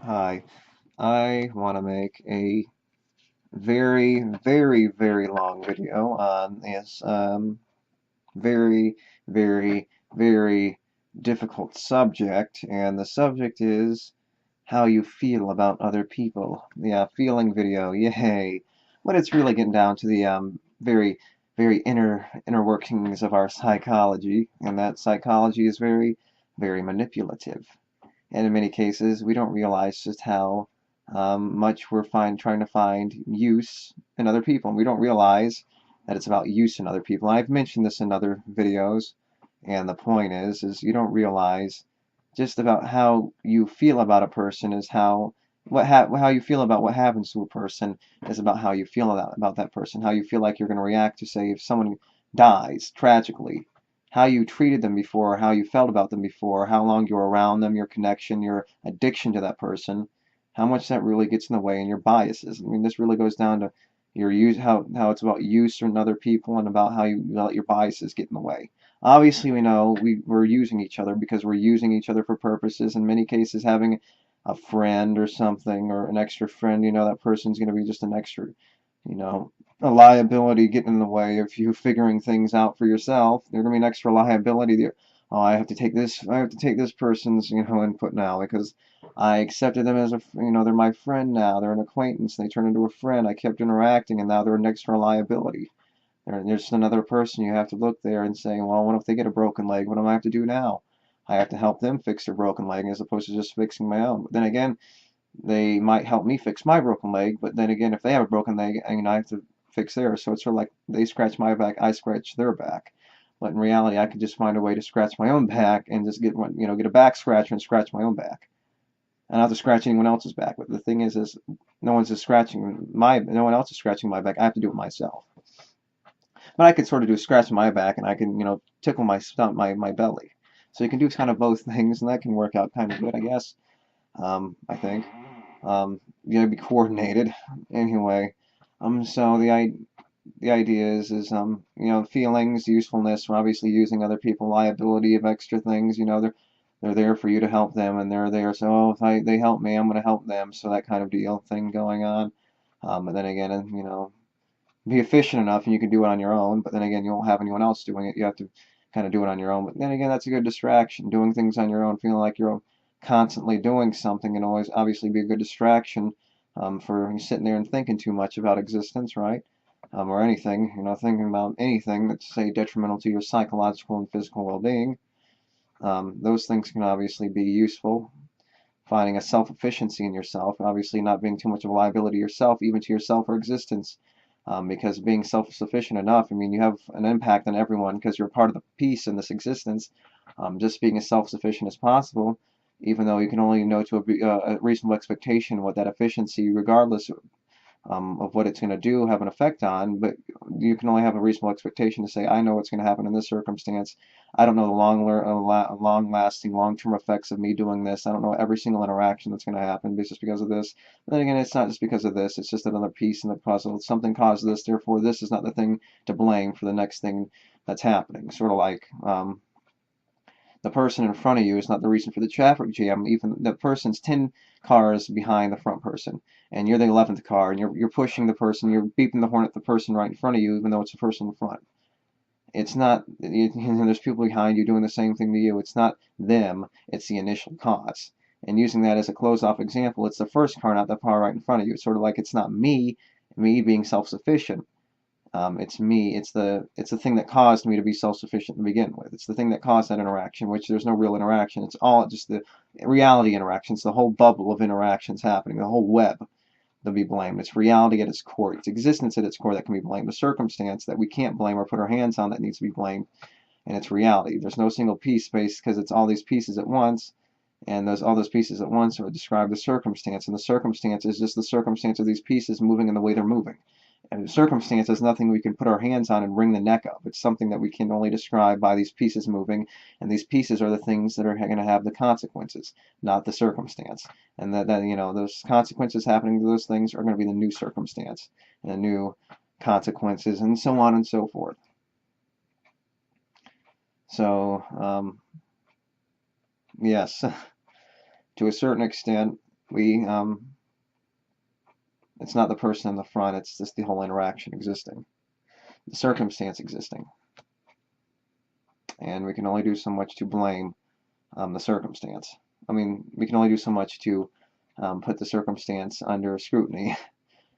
Hi, I want to make a very, very, very long video on this very, very, very difficult subject, and the subject is how you feel about other people. Yeah, feeling video, yay. But it's really getting down to the very, very inner workings of our psychology, and that psychology is very, very manipulative. And in many cases, we don't realize just how much we're trying to find use in other people. And we don't realize that it's about use in other people. I've mentioned this in other videos, and the point is you don't realize just about how you feel about a person is how you feel about what happens to a person is about how you feel about that person. How you feel like you're going to react to, say, if someone dies tragically, how you treated them before, how you felt about them before, how long you were around them, your connection, your addiction to that person, how much that really gets in the way, and your biases. I mean, this really goes down to your use, how it's about use in other people, and about how you let your biases get in the way. Obviously, we know we're using each other because we're using each other for purposes. In many cases, having a friend or something, or an extra friend, that person's going to be just an extra, you know, a liability getting in the way of you figuring things out for yourself. They're going to be an extra liability there. Oh, I have to take this person's, input now because I accepted them as they're my friend now. They're an acquaintance. They turn into a friend. I kept interacting, and now they're an extra liability. There's another person you have to look there and say, well, what if they get a broken leg? What do I have to do now? I have to help them fix their broken leg as opposed to just fixing my own. But then again, they might help me fix my broken leg, but then again, if they have a broken leg, I have to fix theirs. So it's sort of like they scratch my back, I scratch their back. But in reality, I could just find a way to scratch my own back and just get one, get a back scratcher and scratch my own back. I don't have to scratch anyone else's back. But the thing is no one else is scratching my back. I have to do it myself. But I could sort of do scratch my back, and I can, tickle my stump, my belly. So you can do kind of both things, and that can work out kind of good, I guess. I think. You gotta be coordinated. Anyway, so the idea is feelings, usefulness. We're obviously using other people, liability of extra things. They're there for you to help them, and they're there. So if they help me, I'm gonna help them. So that kind of deal thing going on. But then again, be efficient enough and you can do it on your own, but then again, you won't have anyone else doing it. You have to kind of do it on your own. But then again, that's a good distraction. Doing things on your own, feeling like you're constantly doing something, and always obviously be a good distraction for you sitting there and thinking too much about existence, right? Or anything, thinking about anything that's, say, detrimental to your psychological and physical well-being. Those things can obviously be useful. Finding a self-efficiency in yourself, obviously not being too much of a liability yourself, even to yourself or existence. Because being self-sufficient enough, I mean, you have an impact on everyone because you're part of the piece in this existence. Just being as self-sufficient as possible, even though you can only know to a reasonable expectation what that efficiency, regardless of what it's going to do, have an effect on, but you can only have a reasonable expectation to say, I know what's going to happen in this circumstance. I don't know the long-lasting, long-term effects of me doing this. I don't know every single interaction that's going to happen just because of this. But then again, it's not just because of this. It's just another piece in the puzzle. Something caused this, therefore this is not the thing to blame for the next thing that's happening. Sort of like the person in front of you is not the reason for the traffic jam. Even the person's 10 cars behind the front person, and you're the 11th car, and you're pushing the person, you're beeping the horn at the person right in front of you, even though it's the person in front. It's not, there's people behind you doing the same thing to you. It's not them, it's the initial cause. And using that as a close-off example, it's the first car, not the car right in front of you. It's sort of like it's not me being self-sufficient. It's me. It's the thing that caused me to be self-sufficient to begin with. It's the thing that caused that interaction, which there's no real interaction. It's all just the reality interactions, the whole bubble of interactions happening, the whole web that be blamed. It's reality at its core. It's existence at its core that can be blamed. The circumstance that we can't blame or put our hands on that needs to be blamed, and it's reality. There's no single piece space because it's all these pieces at once, and all those pieces at once are describe the circumstance, and the circumstance is just the circumstance of these pieces moving in the way they're moving. And circumstance is nothing we can put our hands on and wring the neck of. It's something that we can only describe by these pieces moving, and these pieces are the things that are going to have the consequences, not the circumstance. And those consequences happening to those things are going to be the new circumstance and the new consequences, and so on and so forth. So, yes, to a certain extent, it's not the person in the front, it's just the whole interaction existing, the circumstance existing. And we can only do so much to blame the circumstance. I mean, we can only do so much to put the circumstance under scrutiny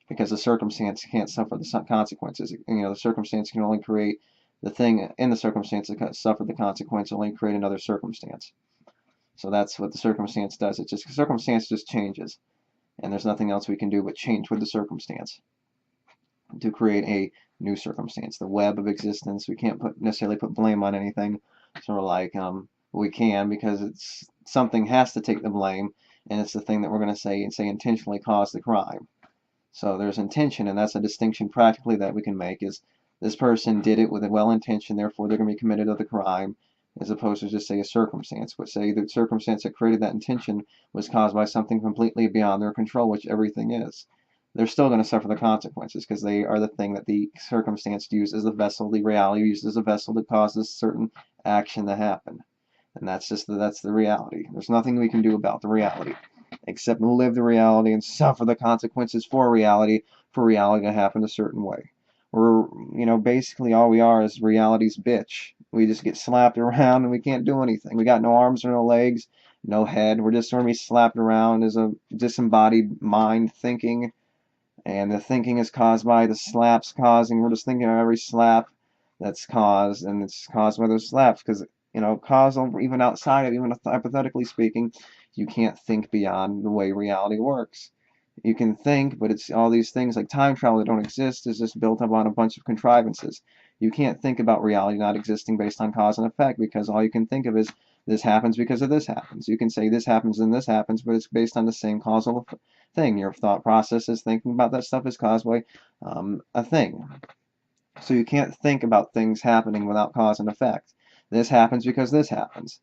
because the circumstance can't suffer the consequences. The circumstance can only create the thing in the circumstance that suffer the consequence, only create another circumstance. So that's what the circumstance does. It's just circumstance just changes, and there's nothing else we can do but change with the circumstance to create a new circumstance. The web of existence. We can't necessarily put blame on anything. Sort of like we can, because it's something has to take the blame, and it's the thing that we're going to say intentionally caused the crime. So there's intention, and that's a distinction practically that we can make, is this person did it with a well intention, therefore they're going to be committed of the crime, as opposed to just say a circumstance. But say the circumstance that created that intention was caused by something completely beyond their control, which everything is. They're still going to suffer the consequences because they are the thing that the circumstance used as a vessel, the reality used as a vessel that causes certain action to happen. And that's the reality. There's nothing we can do about the reality except live the reality and suffer the consequences for reality to happen a certain way. We're, basically all we are is reality's bitch. We just get slapped around and we can't do anything. We got no arms or no legs, no head. We're just going to be slapped around as a disembodied mind thinking, and the thinking is caused by the slaps causing. We're just thinking of every slap that's caused, and it's caused by those slaps because, causal, even outside of, even hypothetically speaking, you can't think beyond the way reality works. You can think, but it's all these things like time travel that don't exist is just built up on a bunch of contrivances. You can't think about reality not existing based on cause and effect, because all you can think of is this happens because of this happens. You can say this happens and this happens, but it's based on the same causal thing. Your thought process is thinking about that stuff is caused by a thing. So you can't think about things happening without cause and effect. This happens because this happens.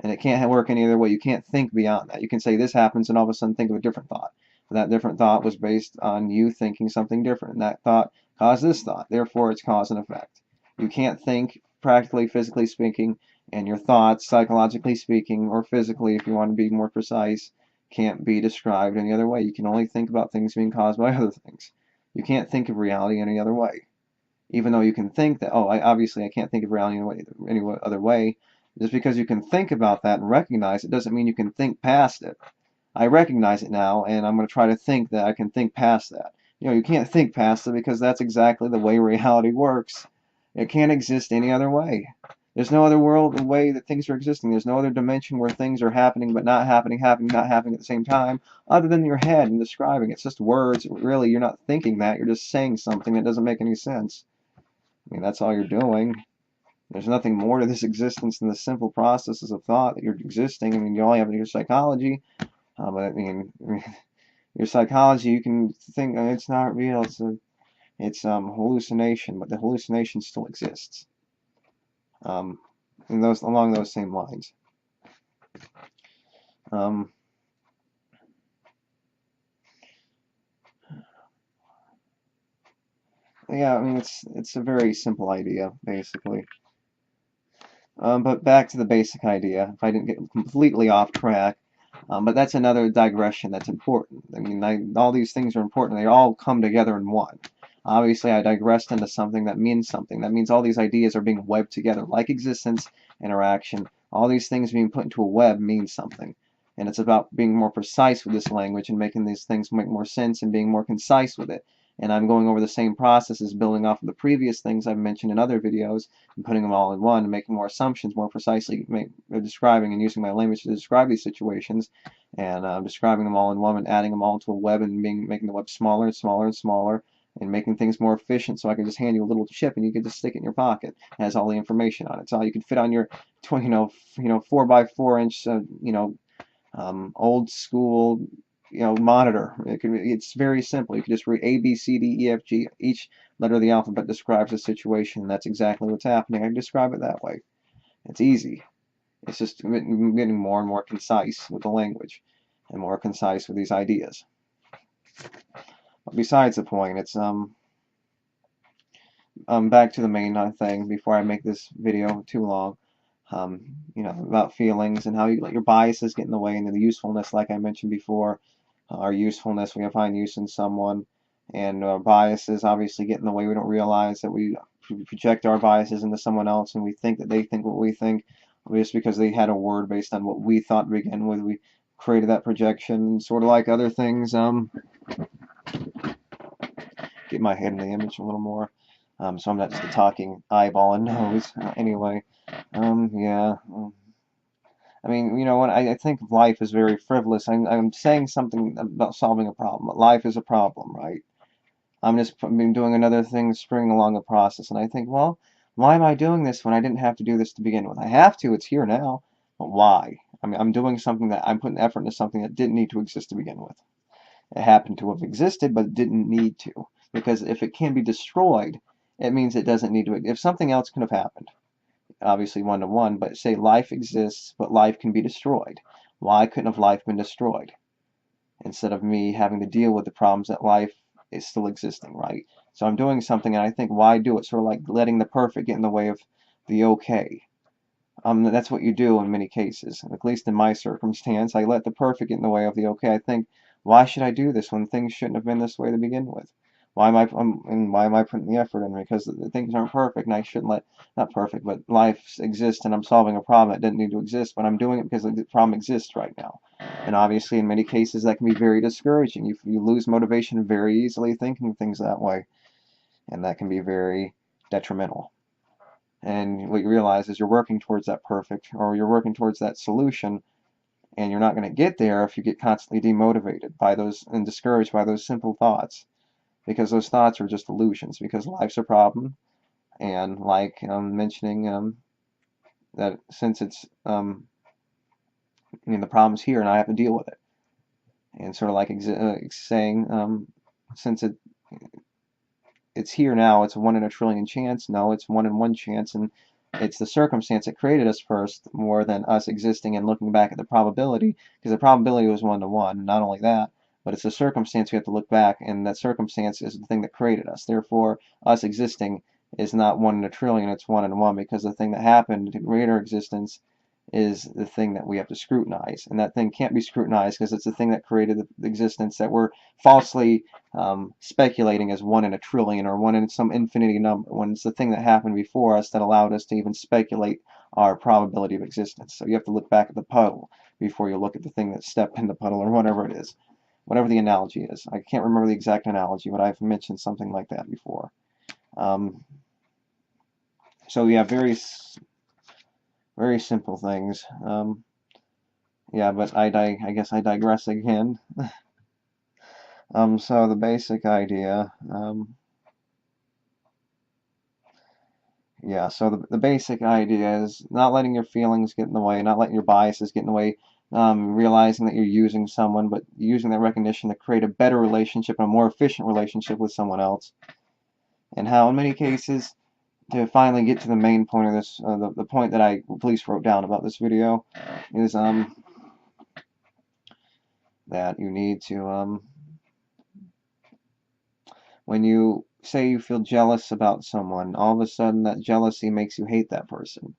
And it can't work any other way. You can't think beyond that. You can say this happens and all of a sudden think of a different thought. But that different thought was based on you thinking something different. And that thought caused this thought. Therefore, it's cause and effect. You can't think practically, physically speaking, and your thoughts, psychologically speaking, or physically, if you want to be more precise, can't be described any other way. You can only think about things being caused by other things. You can't think of reality any other way. Even though you can think that, obviously I can't think of reality any other way. Just because you can think about that and recognize it doesn't mean you can think past it. I recognize it now, and I'm going to try to think that I can think past that. You can't think past it because that's exactly the way reality works. It can't exist any other way. There's no other world, the way that things are existing. There's no other dimension where things are happening but not happening, not happening at the same time, other than your head and describing it. It's just words. Really, you're not thinking that. You're just saying something that doesn't make any sense. I mean, that's all you're doing. There's nothing more to this existence than the simple processes of thought that you're existing. I mean, you only have your psychology, but I mean, your psychology, you can think it's not real. It's hallucination, but the hallucination still exists. And along those same lines. Yeah, I mean, it's a very simple idea, basically. But back to the basic idea, if I didn't get completely off track. But that's another digression that's important. I mean, all these things are important. They all come together in one. Obviously, I digressed into something that means something. That means all these ideas are being webbed together, like existence, interaction. All these things being put into a web means something. And it's about being more precise with this language and making these things make more sense and being more concise with it. And I'm going over the same processes, building off of the previous things I've mentioned in other videos, and putting them all in one, and making more assumptions, more precisely describing and using my language to describe these situations, and describing them all in one and adding them all into a web and making the web smaller and smaller and smaller, and making things more efficient. So I can just hand you a little chip and you can just stick it in your pocket. It has all the information on it. It's all you can fit on your 4x4 inch old school monitor. It's very simple. You can just read A, B, C, D, E, F, G. Each letter of the alphabet describes a situation, and that's exactly what's happening. I can describe it that way. It's easy. It's just getting more and more concise with the language, and more concise with these ideas. But besides the point, it's back to the main thing before I make this video too long. You know, about feelings and how you let your biases get in the way, and the usefulness, like I mentioned before, our usefulness, we find use in someone, and our biases obviously get in the way. We don't realize that we project our biases into someone else, and we think that they think what we think just because they had a word based on what we thought to begin with. We created that projection, sort of like other things. Get my head in the image a little more, so I'm not just a talking eyeball and nose. Anyway, yeah. I mean, you know, when I think life is very frivolous, I'm saying something about solving a problem, but life is a problem, right? I'm just been doing another thing, stringing along the process, and I think, well, why am I doing this when I didn't have to do this to begin with? I have to, it's here now, but why? I mean, I'm doing something that I'm putting effort into something that didn't need to exist to begin with. It happened to have existed, but it didn't need to, because if it can be destroyed, it means it doesn't need to. If something else could have happened, obviously one-to-one, but say life exists, but life can be destroyed. Why couldn't have life been destroyed? Instead of me having to deal with the problems that life is still existing, right? So I'm doing something, and I think, why do it? Sort of like letting the perfect get in the way of the okay. That's what you do in many cases. At least in my circumstance, I let the perfect get in the way of the okay. I think, why should I do this when things shouldn't have been this way to begin with? Why am I putting the effort in? Because the things aren't perfect, and I shouldn't let, not perfect, but life exists, and I'm solving a problem that didn't need to exist, but I'm doing it because the problem exists right now. And obviously, in many cases, that can be very discouraging. You lose motivation very easily thinking things that way, and that can be very detrimental. And what you realize is you're working towards that perfect, or you're working towards that solution, and you're not going to get there if you get constantly demotivated by those and discouraged by those simple thoughts, because those thoughts are just illusions, because life's a problem. And like mentioning that since it's I mean, the problem's here and I have to deal with it, and sort of like saying since it's here now, it's a 1 in a trillion chance. No, it's 1 in 1 chance, and it's the circumstance that created us first, more than us existing and looking back at the probability, because the probability was 1-to-1. Not only that, but it's the circumstance we have to look back, and that circumstance is the thing that created us. Therefore, us existing is not 1 in a trillion, it's 1-in-1, because the thing that happened to create our existence is the thing that we have to scrutinize, and that thing can't be scrutinized because it's the thing that created the existence that we're falsely speculating as 1 in a trillion or 1 in some infinity number, when it's the thing that happened before us that allowed us to even speculate our probability of existence. So you have to look back at the puddle before you look at the thing that stepped in the puddle, or whatever it is, whatever the analogy is. I can't remember the exact analogy, but I've mentioned something like that before. So yeah, very simple things. Yeah, but I guess I digress again. So the basic idea, yeah, so the basic idea is not letting your feelings get in the way, not letting your biases get in the way, realizing that you're using someone, but using that recognition to create a better relationship, a more efficient relationship with someone else. And how, in many cases, to finally get to the main point of this, the point that I at least wrote down about this video, is that you need to when you say you feel jealous about someone, all of a sudden that jealousy makes you hate that person.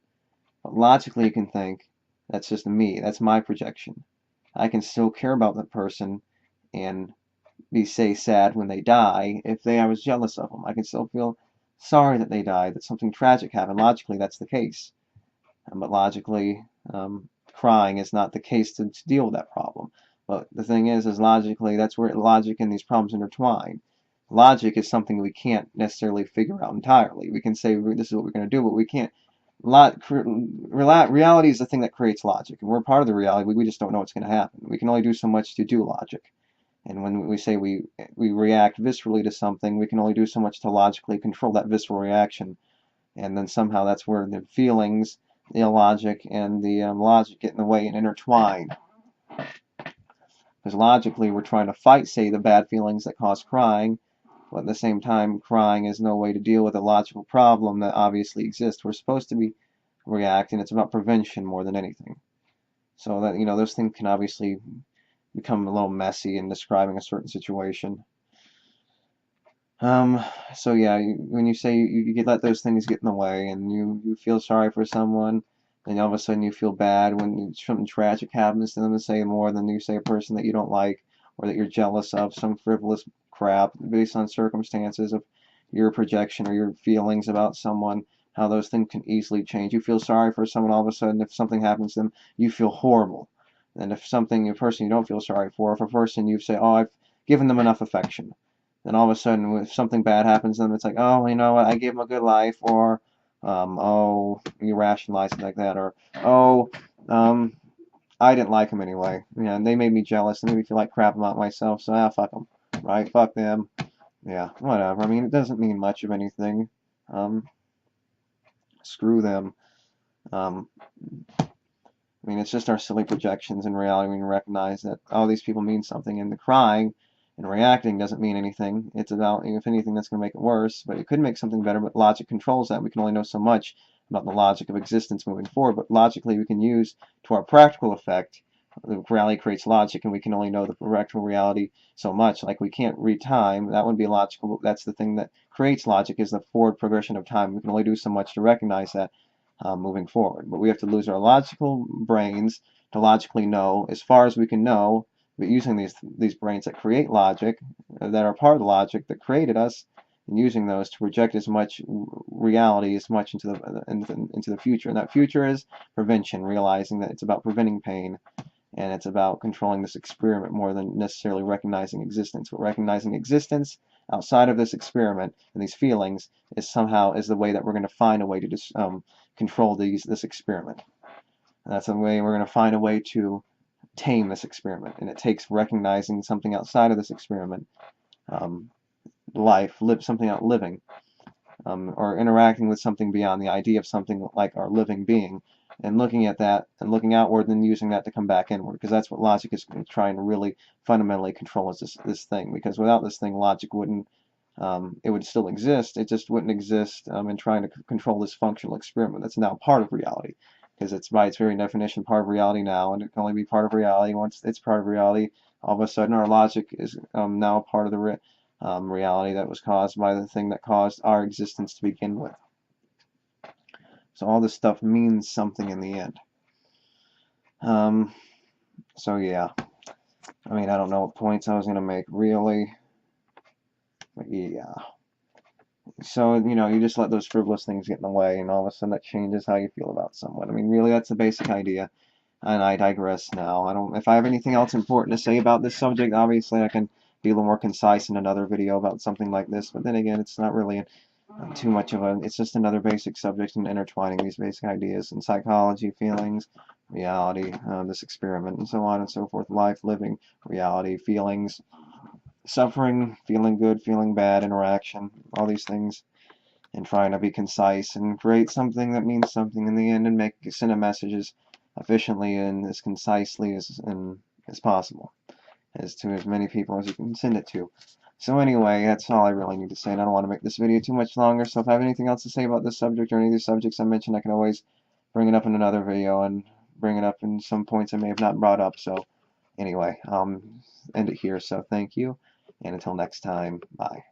But logically, you can think, that's just me, that's my projection. I can still care about that person and be, say, sad when they die if I was jealous of them. I can still feel sorry that they died, that something tragic happened. Logically, that's the case. But logically, crying is not the case to deal with that problem. But the thing is logically, that's where logic and these problems intertwine. Logic is something we can't necessarily figure out entirely. We can say this is what we're going to do, but we can't. Reality is the thing that creates logic, and we're part of the reality. We just don't know what's going to happen. We can only do so much to do logic. And when we say we react viscerally to something, we can only do so much to logically control that visceral reaction. And then somehow that's where the feelings, the illogic, and the logic get in the way and intertwine. Because logically, we're trying to fight, say, the bad feelings that cause crying, but at the same time, crying is no way to deal with a logical problem that obviously exists. We're supposed to be reacting. It's about prevention more than anything. So that, you know, those things can obviously become a little messy in describing a certain situation. So yeah, when you say you let those things get in the way and you feel sorry for someone, and all of a sudden you feel bad when something tragic happens to them, say more than you say a person that you don't like or that you're jealous of, some frivolous crap based on circumstances of your projection or your feelings about someone, how those things can easily change. You feel sorry for someone, all of a sudden if something happens to them, you feel horrible. And if something, a person you don't feel sorry for, if a person you say, oh, I've given them enough affection, then all of a sudden if something bad happens to them, it's like, oh, you know what, I gave them a good life, or oh, you rationalize it like that, or oh, I didn't like them anyway. Yeah, and they made me jealous and made me feel like crap about myself, so fuck them, right? Fuck them. Yeah, whatever. I mean, it doesn't mean much of anything. Um, Screw them. Um, I mean, it's just our silly projections. In reality, we can recognize that all these people mean something, and the crying and reacting doesn't mean anything. It's about, if anything, that's going to make it worse, but it could make something better, but logic controls that. We can only know so much about the logic of existence moving forward, but logically we can use to our practical effect. The reality creates logic, and we can only know the practical reality so much. Like, we can't read time. That would be logical. That's the thing that creates logic, is the forward progression of time. We can only do so much to recognize that. Moving forward. But we have to lose our logical brains to logically know as far as we can know, but using these brains that create logic, that are part of the logic that created us, and using those to project as much reality as much into the future. And that future is prevention, realizing that it's about preventing pain, and it's about controlling this experiment more than necessarily recognizing existence. But recognizing existence outside of this experiment and these feelings is the way that we're going to find a way to just control this experiment. And that's the way we're going to find a way to tame this experiment. And it takes recognizing something outside of this experiment, something out living, or interacting with something beyond the idea of something like our living being, and looking at that and looking outward and then using that to come back inward, because that's what logic is trying to really fundamentally control, is this thing. Because without this thing, logic wouldn't, it would still exist, it just wouldn't exist in trying to control this functional experiment that's now part of reality, because it's by its very definition part of reality now, and it can only be part of reality once it's part of reality. All of a sudden our logic is now part of the reality that was caused by the thing that caused our existence to begin with. So all this stuff means something in the end. So yeah, I mean, I don't know what points I was going to make really, but yeah. So, you just let those frivolous things get in the way, and all of a sudden that changes how you feel about someone. I mean, really, that's the basic idea. And I digress now. If I have anything else important to say about this subject, obviously I can be a little more concise in another video about something like this, but then again, it's not really too much of it's just another basic subject, and intertwining these basic ideas in psychology, feelings, reality, this experiment, and so on and so forth, life, living, reality, feelings, suffering, feeling good, feeling bad, interaction, all these things, and trying to be concise and create something that means something in the end, and send a message as efficiently and as concisely as possible, as to as many people as you can send it to. So anyway, that's all I really need to say, and I don't want to make this video too much longer, so if I have anything else to say about this subject or any of these subjects I mentioned, I can always bring it up in another video and bring it up in some points I may have not brought up. So anyway, end it here, so thank you, and until next time, bye.